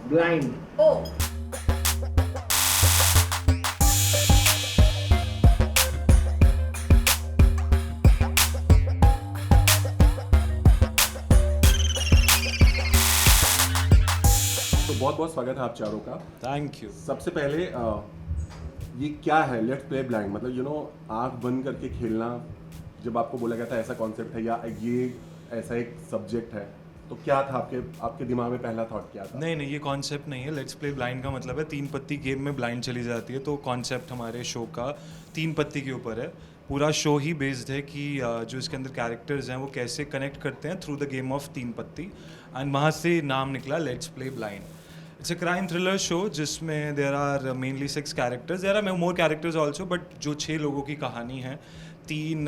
Blind. ओ तो बहुत बहुत स्वागत है आप चारों का। Thank you. सबसे पहले ये क्या है लेट्स प्ले ब्लाइंड, मतलब आंख बंद करके खेलना। जब आपको बोला गया था ऐसा कॉन्सेप्ट है या ये ऐसा एक सब्जेक्ट है, तो क्या था आपके आपके दिमाग में पहला थॉट क्या था? नहीं ये कॉन्सेप्ट नहीं है। लेट्स प्ले ब्लाइंड का मतलब है 3 पत्ती गेम में ब्लाइंड चली जाती है। तो कॉन्सेप्ट हमारे शो का 3 पत्ती के ऊपर है। पूरा शो ही बेस्ड है कि जो इसके अंदर कैरेक्टर्स हैं वो कैसे कनेक्ट करते हैं थ्रू द गेम ऑफ 3 पत्ती, एंड वहाँ से नाम निकला let's play blind. It's a crime thriller show जिसमें there are mainly 6 characters, there are more characters also, but जो 6 लोगों की कहानी है, 3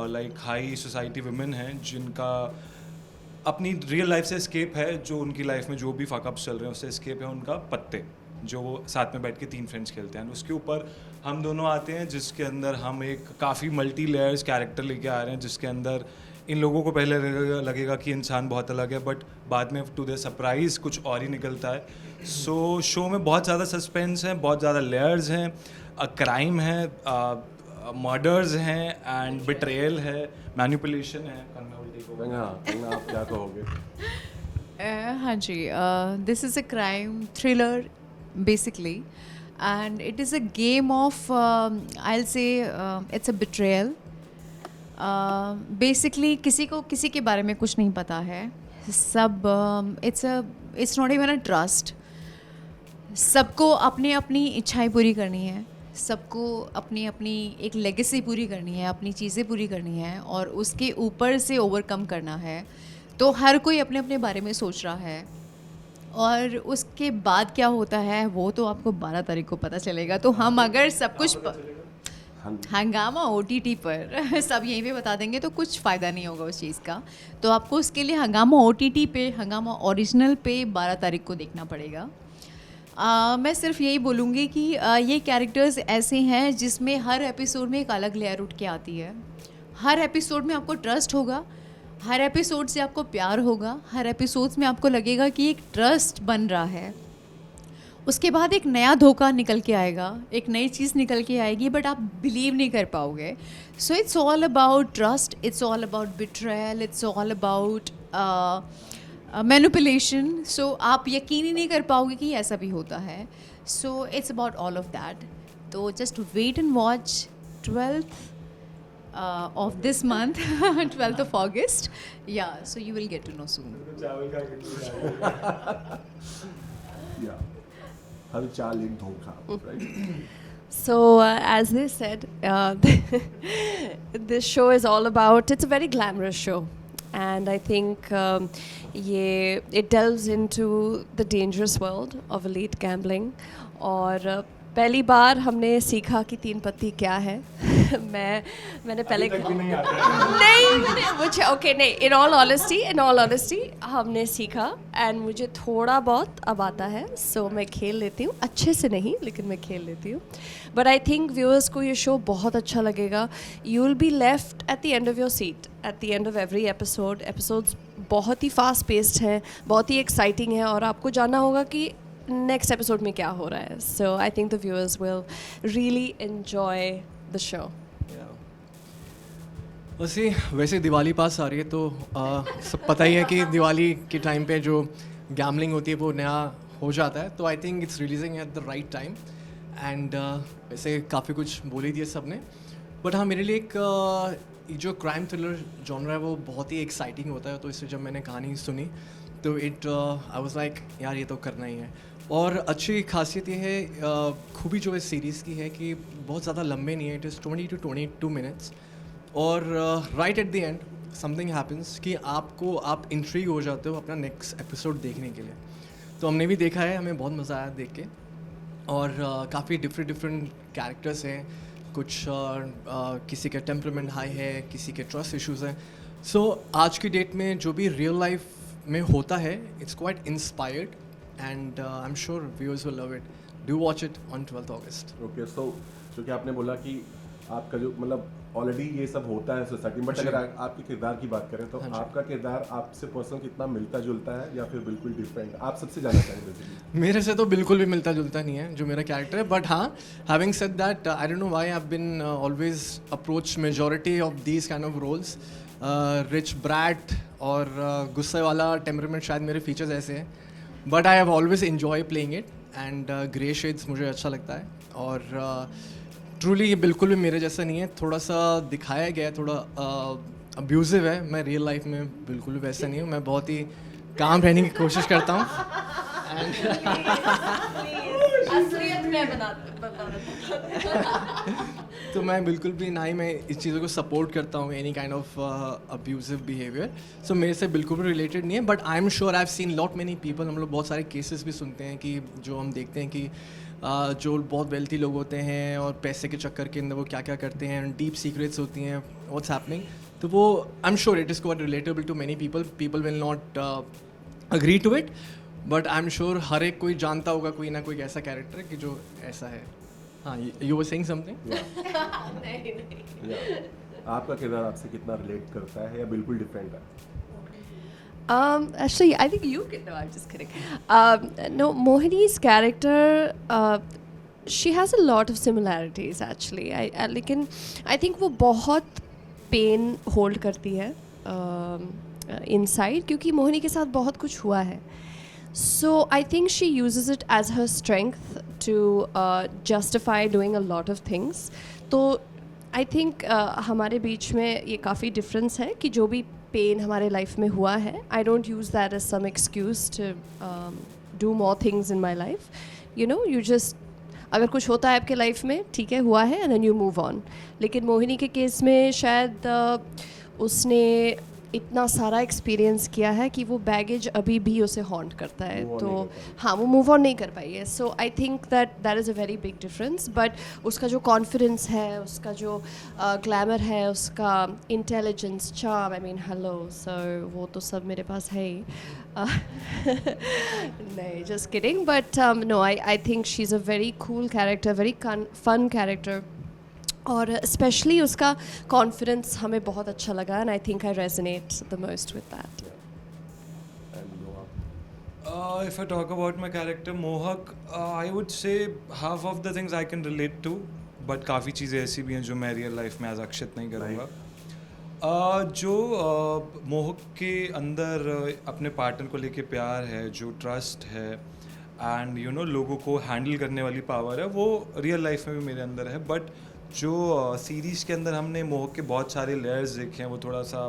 लाइक हाई सोसाइटी वुमेन हैं जिनका अपनी रियल लाइफ से एस्केप है, जो उनकी लाइफ में जो भी फकअप्स चल रहे हैं उससे एस्केप है उनका पत्ते, जो वो साथ में बैठ के 3 फ्रेंड्स खेलते हैं। उसके ऊपर हम दोनों आते हैं जिसके अंदर हम एक काफ़ी मल्टी लेयर्स कैरेक्टर लेके आ रहे हैं, जिसके अंदर इन लोगों को पहले लगेगा कि इंसान बहुत अलग है, बट बाद में टू देयर सरप्राइज कुछ और ही निकलता है। सो शो में बहुत ज़्यादा सस्पेंस है, बहुत ज़्यादा लेयर्स हैं, क्राइम है, मर्डर्स हैं एंड बिट्रेयल है, मैनिपुलेशन है। कंगना, आप क्या कहोगे? हाँ जी, this is a crime thriller basically and it is a game of I will say it's a betrayal. Basically किसी को किसी के बारे में कुछ नहीं पता है, सब it's not even a trust. सबको अपनी अपनी इच्छाएं पूरी करनी है, सबको अपनी अपनी एक लेगेसी पूरी करनी है, अपनी चीज़ें पूरी करनी है और उसके ऊपर से ओवरकम करना है। तो हर कोई अपने अपने बारे में सोच रहा है और उसके बाद क्या होता है वो तो आपको 12 तारीख को पता चलेगा। तो हम अगर सब कुछ हंगामा OTT पर सब यहीं पे बता देंगे तो कुछ फ़ायदा नहीं होगा उस चीज़ का। तो आपको उसके लिए हंगामा OTT पे, हंगामा ओरिजिनल पे 12 तारीख को देखना पड़ेगा। मैं सिर्फ यही बोलूँगी कि ये कैरेक्टर्स ऐसे हैं जिसमें हर एपिसोड में एक अलग लेयर उठ के आती है। हर एपिसोड में आपको ट्रस्ट होगा, हर एपिसोड से आपको प्यार होगा, हर एपिसोड्स में आपको लगेगा कि एक ट्रस्ट बन रहा है। उसके बाद एक नया धोखा निकल के आएगा, एक नई चीज़ निकल के आएगी, बट आप बिलीव नहीं कर पाओगे। So it's all about trust, it's all about betrayal, it's all about manipulation. So आप यकीन ही नहीं कर पाओगे कि ऐसा भी होता है। So it's about all of that. तो just wait and watch 12th of this month, 12th of August. Yeah, so you will get to know soon. या हर चाल एक धोखा, right? So, as they said, this show is all about, it's a very glamorous show. And I think it delves into the dangerous world of elite gambling. और पहली बार हमने सीखा कि 3 पत्ती क्या है। मैंने पहले नहीं मुझे ओके नहीं, इन ऑल ऑनेस्टी हमने सीखा एंड मुझे थोड़ा बहुत अब आता है। सो मैं खेल लेती हूँ, अच्छे से नहीं लेकिन मैं खेल लेती हूँ। बट आई थिंक व्यूअर्स को ये शो बहुत अच्छा लगेगा। You will be left at the end of your seat at the end of every episodes बहुत ही फास्ट पेस्ड हैं, बहुत ही एक्साइटिंग है और आपको जानना होगा कि नेक्स्ट एपिसोड में क्या हो रहा है। So I think the viewers will really enjoy the show. वैसे दिवाली पास आ रही है तो सब पता ही है कि दिवाली के टाइम पे जो गैम्बलिंग होती है वो नया हो जाता है। तो I think it's releasing at the right time and वैसे काफ़ी कुछ बोल ही दिया सब ने, बट हाँ मेरे लिए एक जो क्राइम थ्रिलर जॉनर है वो बहुत ही एक्साइटिंग होता है। तो इससे जब मैंने कहानी सुनी तो आई वाज लाइक यार ये तो करना ही है। और अच्छी खासियत ये है, खूबी जो इस सीरीज़ की है कि बहुत ज़्यादा लंबे नहीं है, इट इज़ 20 to 22 minutes। और right at the end something happens कि आप इंट्रीग हो जाते हो अपना नेक्स्ट एपिसोड देखने के लिए। तो हमने भी देखा है, हमें बहुत मज़ा आया देख के। और काफ़ी डिफरेंट कैरेक्टर्स हैं, कुछ किसी के टेम्परामेंट हाई है, किसी के ट्रस्ट इश्यूज़ हैं। सो आज की डेट में जो भी रियल लाइफ में होता है it's quite inspired and I am sure viewers will love it. Do watch it on 12th August। Okay, so जो कि आपने बोला कि आपका जो मतलब ऑलरेडी ये सब होता है सोसाइटी में, बट जी। अगर आपके किरदार की बात करें तो हाँ जी। आपका किरदार आपसे पर्सन कितना मिलता जुलता है या फिर बिल्कुल डिफरेंट? आप सबसे जानना चाहेंगे बेसिकली। मेरे से तो बिल्कुल भी मिलता जुलता नहीं है जो मेरा कैरेक्टर है, बट हाँ, having said that I don't know why I have been always approach majority of these kind of roles. Rich brat और गुस्से वाला टेम्परामेंट शायद मेरे फीचर्स ऐसे हैं, but I have always enjoy playing it and grey shades मुझे अच्छा लगता है। और ट्रूली ये बिल्कुल भी मेरे जैसा नहीं है, थोड़ा सा दिखाया गया है, थोड़ा अब्यूजिव है। मैं रियल लाइफ में बिल्कुल भी वैसा नहीं हूँ, मैं बहुत ही काम रहने की कोशिश करता हूँ। तो मैं बिल्कुल भी ना ही मैं इस चीज़ों को सपोर्ट करता हूँ, any kind of abusive behaviour. So मेरे से बिल्कुल भी रिलेटेड नहीं है, but I am sure I have seen lot many people. हम लोग बहुत सारे केसेस भी सुनते हैं कि जो हम देखते हैं कि जो बहुत वेल्थी लोग होते हैं और पैसे के चक्कर के अंदर वो क्या क्या करते हैं, डीप सीक्रेट्स होती हैं, व्हाट्स हैपनिंग। तो वो I am sure it is quite relatable to many people. People will not agree to it, but I am sure हर एक कोई जानता होगा कोई ना कोई ऐसा कैरेक्टर कि जो ऐसा है। हाँ, यू वर सेइंग समथिंग? आपका किरदार आपसे कितना रिलेट करता है या बिल्कुल डिफरेंट है? Actually, I think you can. No, I'm just kidding. No, Mohini's character, she has a lot of similarities actually. लेकिन I think वो बहुत pain hold करती है inside, क्योंकि मोहिनी के साथ बहुत कुछ हुआ है. So I think she uses it as her strength to justify doing a lot of things. तो आई थिंक हमारे बीच में ये काफ़ी डिफरेंस है कि जो भी पेन हमारे लाइफ में हुआ है, I don't use that as some excuse to do more things in my life. You know, you just, अगर कुछ होता है आपके लाइफ में, ठीक है, हुआ है, and then you move on. लेकिन मोहिनी के केस में शायद उसने इतना सारा एक्सपीरियंस किया है कि वो बैगेज अभी भी उसे हॉन्ट करता है. Move on तो नहीं कर पाई. हाँ, वो मूव ऑन नहीं कर पाई है. So I think that is a very big difference. But उसका जो कॉन्फिडेंस है, उसका जो ग्लैमर है, उसका intelligence, charm, I mean hello, so वो तो सब मेरे पास है ही. नहीं, just kidding. But no, I think she is a very cool character, very fun character. और स्पेशली उसका कॉन्फिडेंस हमें बहुत अच्छा लगा, and I think I resonate the most with that. And Noah? If I talk about my character Mohak, I would say half of the things I can relate to, but काफ़ी चीज़ें ऐसी भी हैं जो मैं रियल लाइफ में as अक्षित नहीं करूँगा. जो मोहक के अंदर अपने पार्टनर को लेके प्यार है, जो ट्रस्ट है, एंड यू नो लोगों को हैंडल करने वाली पावर है, वो रियल लाइफ में भी मेरे अंदर है. बट जो सीरीज़ के अंदर हमने मोहक के बहुत सारे लेयर्स देखे हैं, वो थोड़ा सा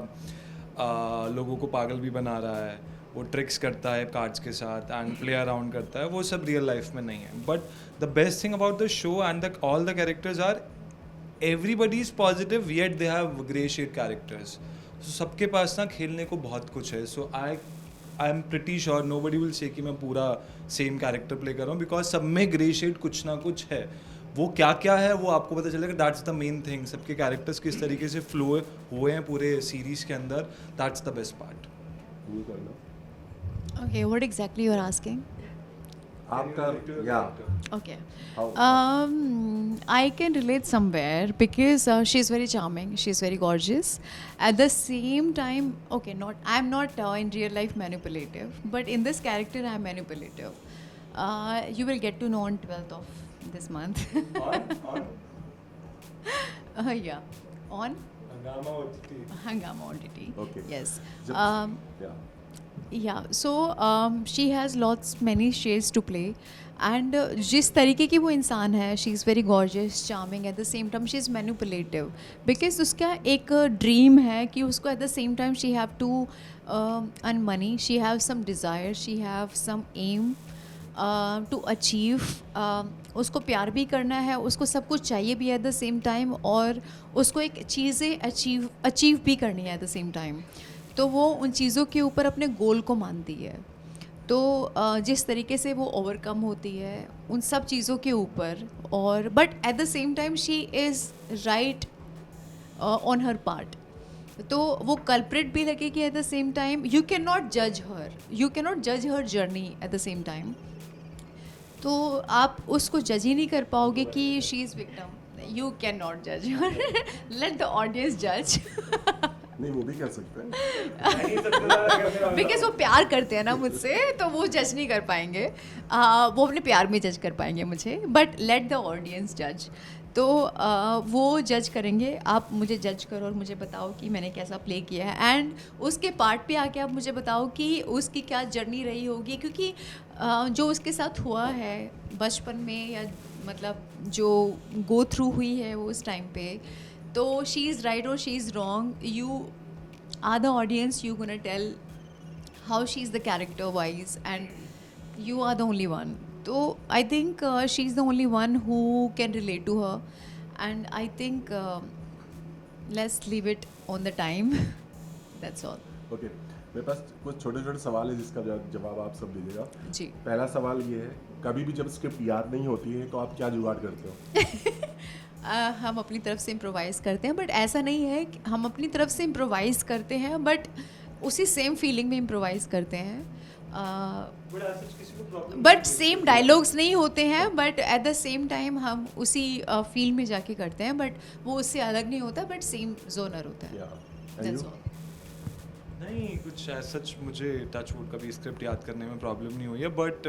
लोगों को पागल भी बना रहा है, वो ट्रिक्स करता है कार्ड्स के साथ एंड प्ले अराउंड करता है, वो सब रियल लाइफ में नहीं है. But the best thing about the show and all the characters are everybody is positive yet they have grey shade characters. So सबके पास ना खेलने को बहुत कुछ है. So I am pretty sure nobody will say कि मैं पूरा सेम कैरेक्टर प्ले कर रहा हूँ, बिकॉज सब में ग्रे शेड कुछ ना कुछ है. वो क्या क्या है वो आपको पता चलेगा. That's the main thing. सबके कैरेक्टर्स किस तरीके से फ्लो हुए हैं पूरे सीरीज़ के अंदर, that's the best part. Who करना? Okay, what exactly you're asking? आपका या Okay. How? I can relate somewhere because she's very charming, she's very gorgeous. At the same time, okay, I'm not in real life manipulative, but in this character I'm manipulative. You will get to know on 12th of this month. on Yeah, on Hangama OTT. Okay. Yes. Jab- yeah. Yeah, so she has many shades to play, and जिस तरीके की वो इंसान है, she is very gorgeous, charming, at the same time she is manipulative, because उसका एक dream है कि उसको at the same time she have to earn money, she have some desire, she have some aim to achieve. उसको प्यार भी करना है, उसको सब कुछ चाहिए भी एट द सेम टाइम, और उसको एक चीज़ें अचीव भी करनी है एट द सेम टाइम. तो वो उन चीज़ों के ऊपर अपने गोल को मानती है. तो जिस तरीके से वो ओवरकम होती है उन सब चीज़ों के ऊपर, और but at the same time she is right on her part. तो वो कल्प्रिट भी लगेगी at the same time. You can not जज her journey at the same time. तो आप उसको जज ही नहीं कर पाओगे कि she is victim. you cannot judge. Let the audience judge. नहीं वो भी कर सकते हैं. बिकॉज वो प्यार करते हैं ना मुझसे, तो वो जज नहीं कर पाएंगे. वो अपने प्यार में जज कर पाएंगे मुझे. बट लेट द ऑडियंस जज. तो वो जज करेंगे. आप मुझे जज करो और मुझे बताओ कि मैंने कैसा प्ले किया है, एंड उसके पार्ट पे आके आप मुझे बताओ कि उसकी क्या जर्नी रही होगी, क्योंकि जो उसके साथ हुआ है बचपन में, या मतलब जो गो थ्रू हुई है वो उस टाइम पे, तो शी इज़ राइट और she is wrong. You are the audience, you gonna tell how she is the character wise, and you are the only one. So I think she's the only one who can relate to her, and I think let's leave it on the time. That's all. Okay, मेरे पास कुछ छोटे छोटे सवाल है जिसका जवाब आप सब दीजिएगा. जी. पहला सवाल ये है, कभी भी जब स्क्रिप्ट याद नहीं होती है तो आप क्या जुगाड़ करते हो? हम अपनी तरफ से इम्प्रोवाइज़ करते हैं, बट ऐसा नहीं है कि हम अपनी तरफ से इम्प्रोवाइज़ करते हैं, बट उसी सेम फीलिंग में इम्प्रोवाइज़ करते हैं. बट सेम डायलॉग्स नहीं होते हैं, but at the same time हम उसी फील्ड में जाके करते हैं, बट वो उससे अलग नहीं होता, बट सेम जोनर होता है. And That's you? all. नहीं, कुछ सच मुझे टच वुड कभी स्क्रिप्ट याद करने में प्रॉब्लम नहीं हुई है. बट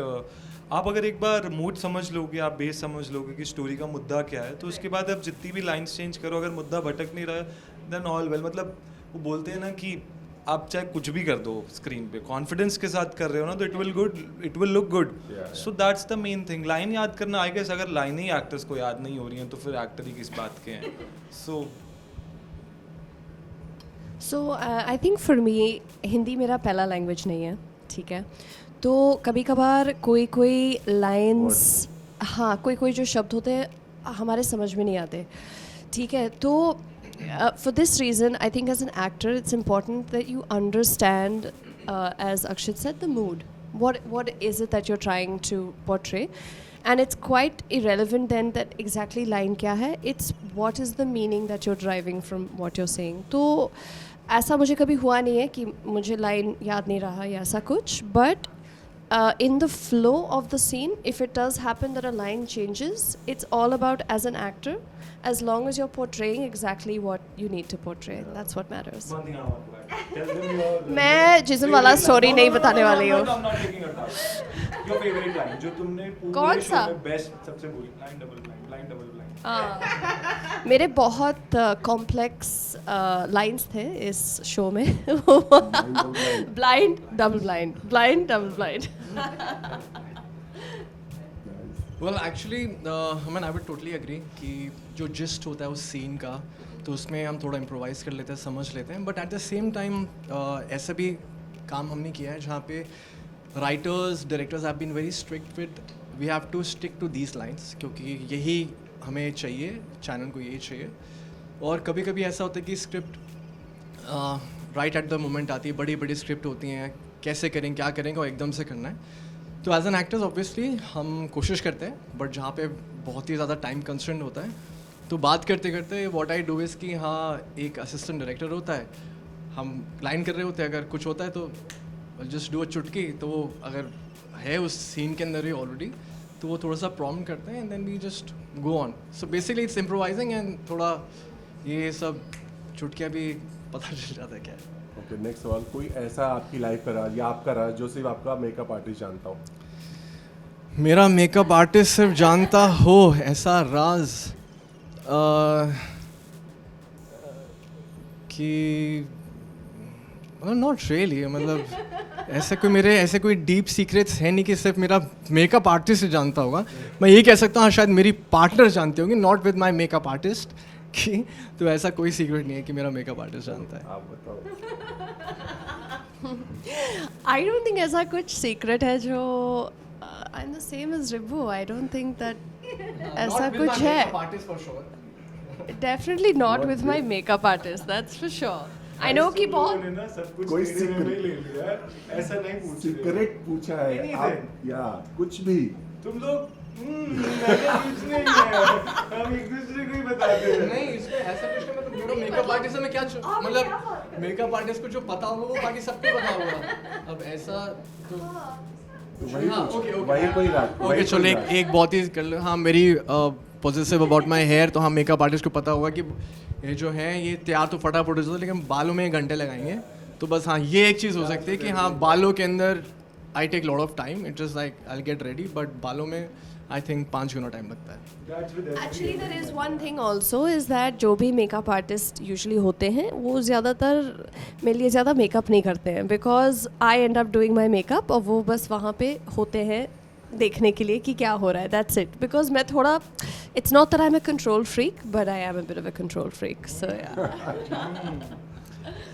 आप अगर एक बार मूड समझ लोगे, आप बेस समझ लोगे कि स्टोरी का मुद्दा क्या है, तो उसके बाद आप जितनी भी लाइन्स चेंज करो, अगर मुद्दा भटक नहीं रहा है देन ऑल वेल. मतलब वो बोलते हैं ना कि आप चाहे कुछ भी कर दो स्क्रीन पे, कॉन्फिडेंस के साथ कर रहे हो ना, तो it will look good. So that's the main thing. Line याद करना, आई गेस अगर लाइनें ही एक्टर्स को याद नहीं हो रही हैं तो फिर एक्टर ही किस बात के हैं. So I think for me Hindi मेरा पहला लैंग्वेज नहीं है, ठीक है. तो कभी कभार कोई लाइंस, हाँ कोई जो शब्द होते हैं हमारे समझ में नहीं आते, ठीक है. तो for this reason I think as an actor it's important that you understand, as Akshit said, the mood. What is it that you're trying to portray, and it's quite irrelevant then that exactly line kya hai. It's what is the meaning that you're driving from what you're saying. तो ऐसा मुझे कभी हुआ नहीं है कि मुझे line याद नहीं रहा या ऐसा कुछ, but in the flow of the scene, if it does happen that a line changes, it's all about, as an actor, as long as you're portraying exactly what you need to portray, that's what matters. मैं जिस्म वाला story नहीं बताने वाली हूँ. कौन सा? मेरे बहुत कॉम्प्लेक्स लाइंस थे इस शो में. Blind double blind, blind double blind. Well actually I would totally agree कि जो जिस्ट होता है उस सीन का, तो उसमें हम थोड़ा इम्प्रोवाइज़ कर लेते हैं, समझ लेते हैं. But at the same time ऐसा भी काम हमने किया है जहाँ पे writers, directors have been very strict with we have to stick to these lines, क्योंकि यही हमें चाहिए, चैनल को यही चाहिए. और कभी कभी ऐसा होता है कि script right at the moment आती है, बड़ी बड़ी स्क्रिप्ट होती हैं, कैसे करें क्या करेंगे और एकदम से करना है. तो एज एन एक्टर्स ऑब्वियसली हम कोशिश करते हैं, बट जहाँ पे बहुत ही ज़्यादा टाइम कंस्ट्रेंट होता है, तो बात करते करते व्हाट आई डू इज़ कि हाँ एक असिस्टेंट डायरेक्टर होता है, हम लाइन कर रहे होते हैं, अगर कुछ होता है तो जस्ट डू अ चुटकी, तो वो अगर है उस सीन के अंदर ही ऑलरेडी, तो वो थोड़ा सा प्रॉम्प्ट करते हैं and then we just go on. So basically it's improvising and थोड़ा ये सब चुटकियाँ भी पता चल जाता है क्या है. ओके, नेक्स्ट सवाल. कोई ऐसा आपकी लाइफ का राज या आपका राज जो सिर्फ आपका मेकअप आर्टिस्ट जानता हो? मेरा मेकअप आर्टिस्ट सिर्फ जानता हो ऐसा राज कि नॉट रियली, मतलब ऐसे कोई डीप सीक्रेट्स है नहीं कि सिर्फ मेरा मेकअप आर्टिस्ट ही जानता होगा. मैं ये कह सकता हूँ शायद मेरी पार्टनर जानते होंगे, not with my makeup artist कि, तो ऐसा कोई सीक्रेट नहीं है कि मेरा मेकअप आर्टिस्ट जानता है. आप बताओ. I don't think ऐसा कुछ सीक्रेट है जो I'm the same as Ribbu. I don't think that ऐसा कुछ है. Definitely not with my makeup artist. That's for sure. I know कि बहुत कोई सीक्रेट पूछा है आप या कुछ भी तुम लोग हम एक दूसरे को ही बताते हैं. नहीं, इसमें ऐसा कुछ नहीं, मतलब मेकअप आर्टिस्ट में क्या मतलब मेकअप आर्टिस्ट को जो पता होगा वो बाकी सबको पता होगा. अब ऐसा तो वही हाँ, पूछो, okay, वही कोई राज. ओके चलो एक बहुत ही कर लो. हाँ मेरी पॉजिटिव अबाउट माई हेयर, तो हाँ मेकअप आर्टिस्ट को पता होगा कि ये जो है ये तैयार तो फटाफट हो जाता है, लेकिन बालों में घंटे लगाएंगे। तो बस हाँ ये एक चीज़ हो सकती है कि हाँ बालों के अंदर I take lot of time, it is like I get ready, but बालों में आई थिंक 5 गुना टाइम लगता है। Actually there is one thing also is that जो भी मेकअप आर्टिस्ट यूजुअली होते हैं वो ज़्यादातर मेरे लिए ज़्यादा मेकअप नहीं करते हैं, because I and up doing my makeup और वो बस वहाँ पे होते हैं देखने के लिए कि क्या हो रहा है, दैट्स इट। बिकॉज मैं थोड़ा, it's not that I am a control freak but I am a bit of a control freak, so yeah.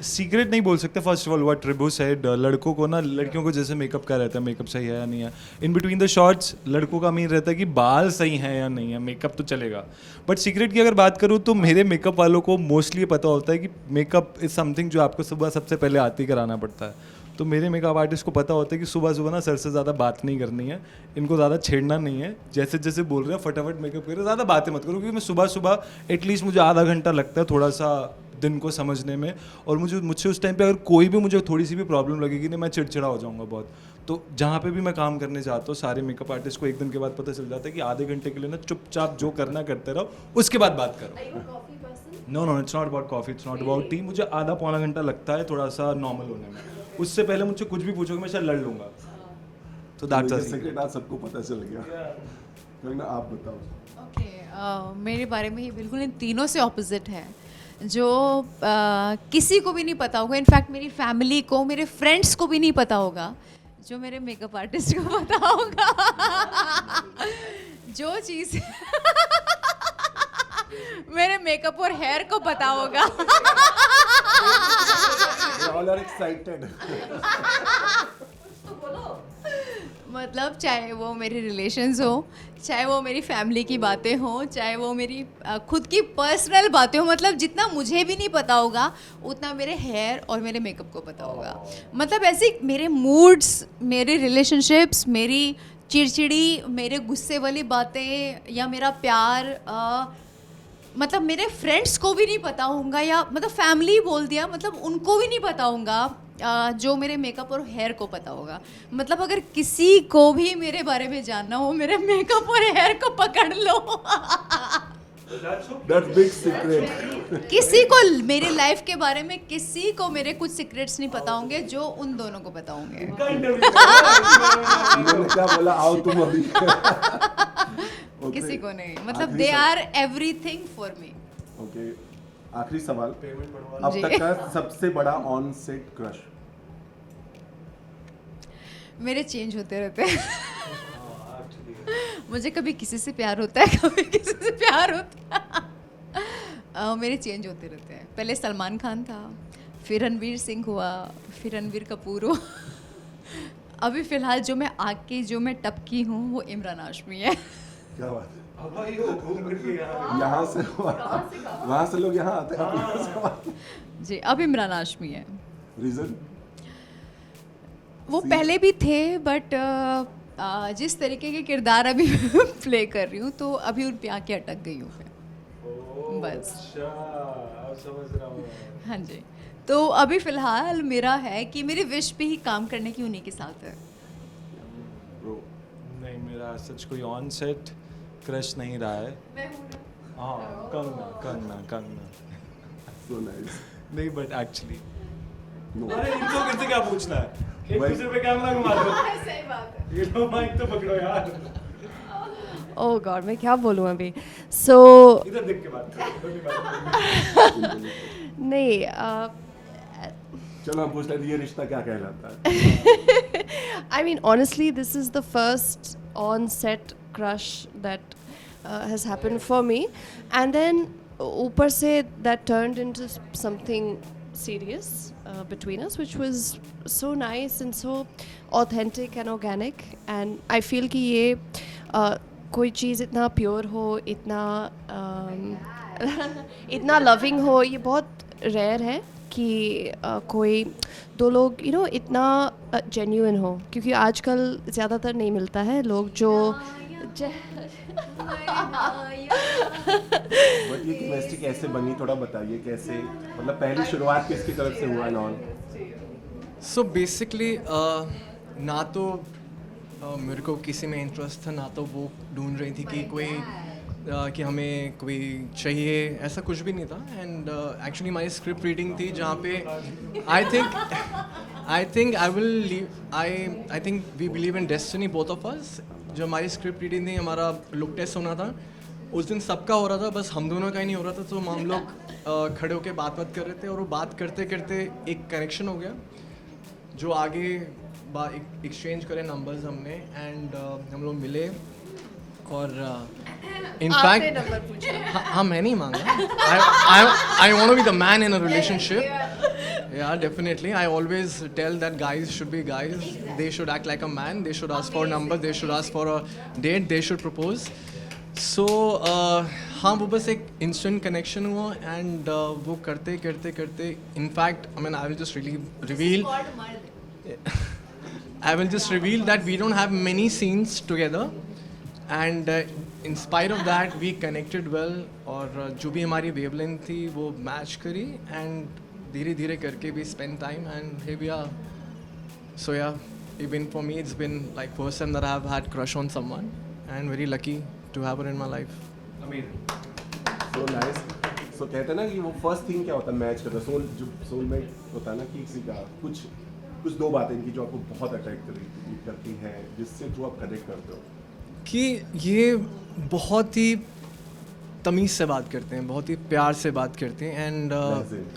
Secret नहीं बोल सकते। फर्स्ट ऑफ ऑल व्हाट ट्रिबू सेड, लड़कों को ना लड़कियों को जैसे मेकअप का रहता है, मेकअप सही है या नहीं है, इन बिटवीन द शॉट्स लड़कों का मेन रहता है कि बाल सही हैं या नहीं है, मेकअप तो चलेगा। बट सीक्रेट की अगर बात करूँ तो मेरे मेकअप वालों को मोस्टली पता होता है कि मेकअप इज़ समथिंग जो आपको सुबह सबसे पहले आती कराना पड़ता है। तो मेरे मेकअप आर्टिस्ट को पता होता है कि सुबह सुबह ना सर से ज़्यादा बात नहीं करनी है, इनको ज़्यादा छेड़ना नहीं है, जैसे जैसे बोल रहे हैं फटाफट मेकअप करें, ज़्यादा बातें मत करो, क्योंकि मैं सुबह सुबह एटलीस्ट मुझे आधा घंटा लगता है थोड़ा सा दिन को समझने में, और मुझसे उस टाइम पे अगर कोई भी मुझे थोड़ी सी भी प्रॉब्लम लगेगी ना, मैं चिड़चिड़ा हो जाऊंगा बहुत। तो जहाँ पे भी मैं काम करने जाता हूँ सारे मेकअप आर्टिस्ट को एक दिन के बाद पता चल जाता है कि आधे घंटे के लिए ना चुपचाप जो करना करते रहो, उसके बाद बात करो। No, it's not about coffee, it's not about tea. मुझे आधा पौना घंटा लगता है थोड़ा सा नॉर्मल होने में, उससे पहले मुझसे कुछ भी पूछोगे मैं शायद लड़ लूँगा। तो दैट्स अ सीक्रेट आज सबको पता चल गया। कोई ना, आप बताओ। ओके, मेरे बारे में ये बिल्कुल इन तीनों से ऑपोजिट है, जो किसी को भी नहीं पता होगा, इनफैक्ट मेरी फैमिली को, मेरे फ्रेंड्स को भी नहीं पता होगा, जो मेरे मेकअप आर्टिस्ट को पता होगा। जो चीज़ मेरे मेकअप और हेयर को पता होगा। All are excited. मतलब चाहे वो मेरे रिलेशंस हो, चाहे वो मेरी फैमिली की बातें हों, चाहे वो मेरी खुद की पर्सनल बातें हो, मतलब जितना मुझे भी नहीं पता होगा उतना मेरे हेयर और मेरे मेकअप को पता होगा। मतलब ऐसे मेरे मूड्स, मेरे रिलेशनशिप्स, मेरी चिड़चिड़ी, मेरे गुस्से वाली बातें या मेरा प्यार, मतलब मेरे फ्रेंड्स को भी नहीं पता होगा, या मतलब फैमिली बोल दिया, मतलब उनको भी नहीं पता होगा जो मेरे मेकअप और हेयर को पता होगा। मतलब अगर किसी को भी मेरे बारे में जानना हो, मेरे मेकअप और हेयर को पकड़ लो। That's big secret. किसी को मेरे लाइफ के बारे में, किसी को मेरे कुछ सीक्रेट्स नहीं पता होंगे जो उन दोनों को पता होंगे। मैंने क्या बोला, आओ तुम अभी। किसी को नहीं, मतलब they are everything for me. Okay, आखिरी सवाल, अब तक का सबसे बड़ा ऑन सेट क्रश? मेरे चेंज होते रहते हैं। मुझे कभी किसी से प्यार होता है, कभी किसी से प्यार होता है। मेरे चेंज होते रहते हैं। पहले सलमान खान था, फिर रणवीर सिंह हुआ, फिर रणवीर कपूर हुआ। अभी फिलहाल जो मैं आग की, जो मैं टपकी हूँ, वो इमरान हाशमी है। क्या बात है, यहाँ से वहाँ से लोग यहाँ आते हैं। जी, अब इमरान हाशमी है। रीजन? वो पहले भी थे, बट जिस तरीके के किरदार अभी प्ले कर रही हूँ, तो अभी उन पे आके अटक गई हूँ मैं, बस। हाँ जी, तो अभी फ़िलहाल मेरा है कि मेरी विश पे ही काम करने की उन्हीं के साथ है। नहीं, मेरा सच कोई ऑन सेट क्रश नहीं रहा है। हाँ, कंगना। So nice. नहीं, बट एक्चुअली No. अरे इनको किससे क्या पूछना है, एक दूसरे पे कैमरा घुमा दो। सही बात है। ये लो माइक तो पकड़ो यार, ओह गॉड, मैं क्या बोलूँ अभी। सो इधर देख के बात करो। नहीं, चलो हम पूछ लेते हैं, ये रिश्ता क्या कहलाता है? I mean, honestly, this is the first on-set crush that has happened for me, and then ऊपर से that turned into something serious between us, which was so nice and so authentic and organic. And I feel कि ये कोई चीज़ इतना pure हो, इतना loving हो, ये बहुत रेयर है कि कोई दो लोग इतना जेन्युइन हो, क्योंकि आजकल ज़्यादातर नहीं मिलता है लोग जो बट ये केमिस्ट्री कैसे बनी, थोड़ा बताइए कैसे, मतलब पहली शुरुआत किसकी तरफ से हुआ? नॉन सो बेसिकली ना तो मेरे को किसी में इंटरेस्ट था, ना तो वो ढूंढ रही थी कि कोई कि हमें कोई चाहिए, ऐसा कुछ भी नहीं था. एंड एक्चुअली हमारी स्क्रिप्ट रीडिंग थी जहाँ पे I think we believe in destiny both of us. जो हमारी स्क्रिप्ट रीडिंग थी, हमारा लुक टेस्ट होना था, उस दिन सबका हो रहा था, बस हम दोनों का ही नहीं हो रहा था. तो हम लोग खड़े होकर बात कर रहे थे और वो बात करते करते एक कनेक्शन हो गया जो आगे एक्सचेंज करे नंबर्स हमने. एंड हम लोग मिले और इनफैक्ट हाँ मैं नहीं मांगा. I want to be the man in a relationship. Yeah, definitely. I always tell that guys should be guys. They should act like a man. They should ask for a number. They should ask for a date. They should propose. So हाँ वो बस एक instant connection हुआ and वो करते करते करते in fact I mean I will just really reveal I will just reveal that we don't have many scenes together and in spite of that we connected well और जो भी हमारी wavelength थी वो match करी and धीरे धीरे करके we spend time and here we are. So yeah, even for me it's been like first time that I have had crush on someone and very lucky to have her in my life. Amazing. So nice. So कहते हैं ना कि वो first thing क्या होता है match करता है, सोल जो सोलमेट होता है ना कि किसी का कुछ दो बातें इनकी जो आपको बहुत अट्रैक्ट करती हैं जिससे थ्रू आप कनेक्ट करते हो. कि ये बहुत ही तमीज़ से बात करते हैं, बहुत ही प्यार से बात करते हैं एंड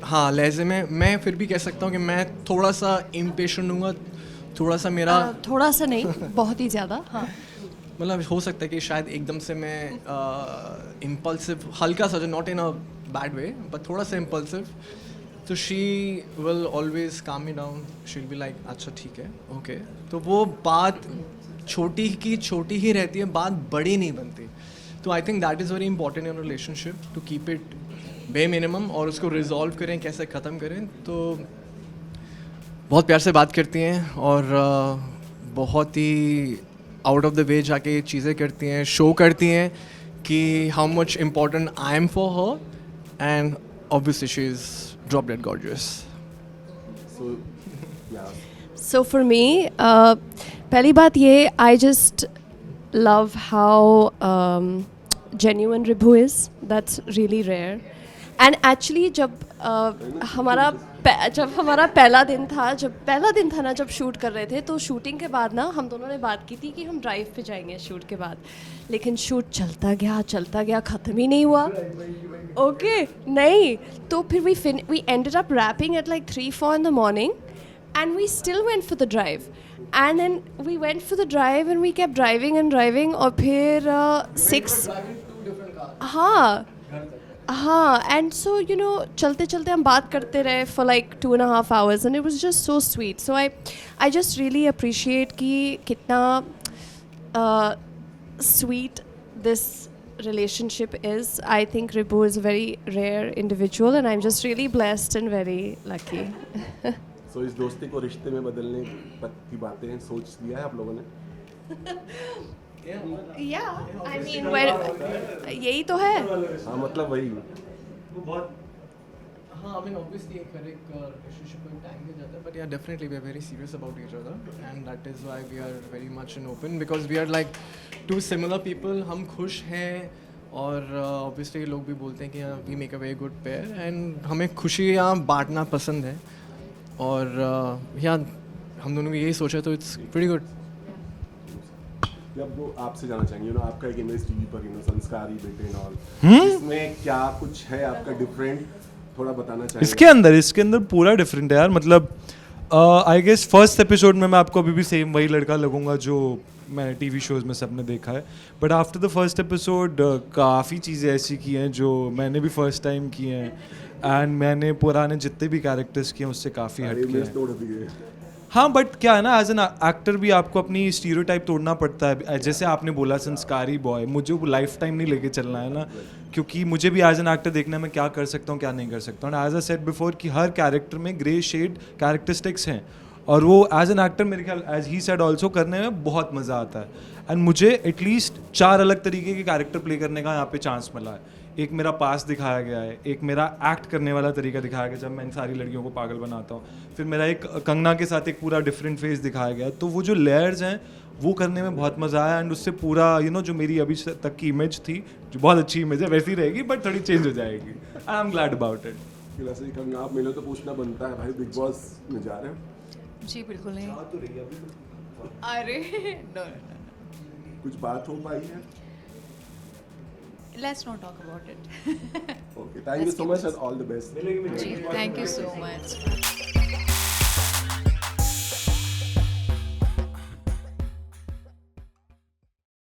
हाँ लहजे में. मैं फिर भी कह सकता हूँ कि मैं थोड़ा सा इम्पेशेंट हूँगा, थोड़ा सा मेरा थोड़ा सा नहीं, बहुत ही ज़्यादा. हाँ मतलब हो सकता है कि शायद एकदम से मैं इम्पल्सिव हल्का सा, not in a bad way but थोड़ा सा इम्पल्सिव. तो शी विल ऑलवेज काम me down. She will be like अच्छा ठीक है ओके. तो वो बात छोटी की छोटी ही रहती है, बात बड़ी नहीं बनती. तो I think that is very important in relationship to keep it bare minimum और उसको रिजॉल्व करें, कैसे ख़त्म करें. तो बहुत प्यार से बात करती हैं और बहुत ही आउट ऑफ द वे जाके चीज़ें करती हैं, शो करती हैं कि how much important I am for her and obviously she is drop dead gorgeous. So yeah So for me, पहली बात ये, I just love how genuine Ribhu is. That's really rare. And actually जब हमारा पहला दिन था ना जब शूट कर रहे थे, तो शूटिंग के बाद ना हम दोनों ने बात की थी कि हम ड्राइव पे जाएंगे शूट के बाद. लेकिन शूट चलता गया ख़त्म ही नहीं हुआ. ओके नहीं, तो फिर we ended up wrapping at like 3-4 in the morning and we still went for the drive. And then we went for the drive and we kept driving और फिर 6 हाँ and so you know चलते चलते हम बात करते रहे for like 2.5 hours and it was just so sweet. So I just really appreciate कि कितना sweet this relationship is. I think Ribhu is a very rare individual and I'm just really blessed and very lucky. सो इस दोस्ती को रिश्ते में बदलने की बातें सोच लिया है आप लोगों ने? Yeah, I mean यही तो है. हाँ मतलब वही. हाँ I mean obviously हर एक relationship में time भी जाता है but yeah definitely we are very serious about each other and that is why we are very much in open because we are like two similar people. हम खुश हैं और obviously लोग भी बोलते हैं कि we make a very good pair and हमें खुशियाँ बांटना पसंद है और यार हम दोनों ने यही सोचा तो इट्स प्रीटी गुड. जब वो आपसे जाना चाहेंगे आपका एक इमेज टीवी पर संस्कारी बेटे एंड ऑल, इसमें क्या कुछ है आपका डिफरेंट, थोड़ा बताना चाहेंगे? इसके अंदर पूरा डिफरेंट है यार. मतलब आई गेस फर्स्ट एपिसोड में मैं आपको अभी भी सेम वही लड़का लगूंगा जो मैंने टीवी शोज़ में सबने देखा है. But after the first episode काफ़ी चीज़ें ऐसी की हैं जो मैंने भी फर्स्ट टाइम की हैं एंड मैंने पुराने जितने भी कैरेक्टर्स किए हैं उससे काफ़ी हट के हैं. हाँ बट क्या है ना, एज एन एक्टर भी आपको अपनी स्टीरियोटाइप तोड़ना पड़ता है. जैसे आपने बोला संस्कारी बॉय, मुझे वो लाइफ टाइम नहीं लेके चलना है ना, क्योंकि मुझे भी एज एन एक्टर देखना है मैं क्या कर सकता हूँ क्या नहीं कर सकता हूँ. एज अ सेड बिफोर कि हर कैरेक्टर में ग्रे शेड कैरेक्टरिस्टिक्स हैं और वो एज एन एक्टर मेरे ख्याल एज ही सेड ऑल्सो करने में बहुत मज़ा आता है. एंड मुझे एटलीस्ट 4 अलग तरीके के कैरेक्टर प्ले करने का यहाँ पे चांस मिला है. एक मेरा पास दिखाया गया है, एक मेरा एक्ट करने वाला तरीका दिखाया गया जब मैं इन सारी लड़कियों को पागल बनाता हूँ, फिर मेरा एक कंगना के साथ एक पूरा डिफरेंट फेस दिखाया गया है। तो वो जो लेयर्स हैं वो करने में बहुत मज़ा आया, एंड उससे पूरा जो मेरी अभी तक की इमेज थी, जो बहुत अच्छी इमेज है वैसी रहेगी बट थोड़ी चेंज हो जाएगी। I am glad about it. कि वैसे ही कंगना आप मिलो तो पूछना बनता है भाई, बिग बॉस में जा रहे हो? जी बिल्कुल नहीं। तो रही है अभी तो। अरे नो, कुछ बात हो पाई है? Let's not talk about it. Okay, thank you so much and all the best. जी थैंक यू सो मच।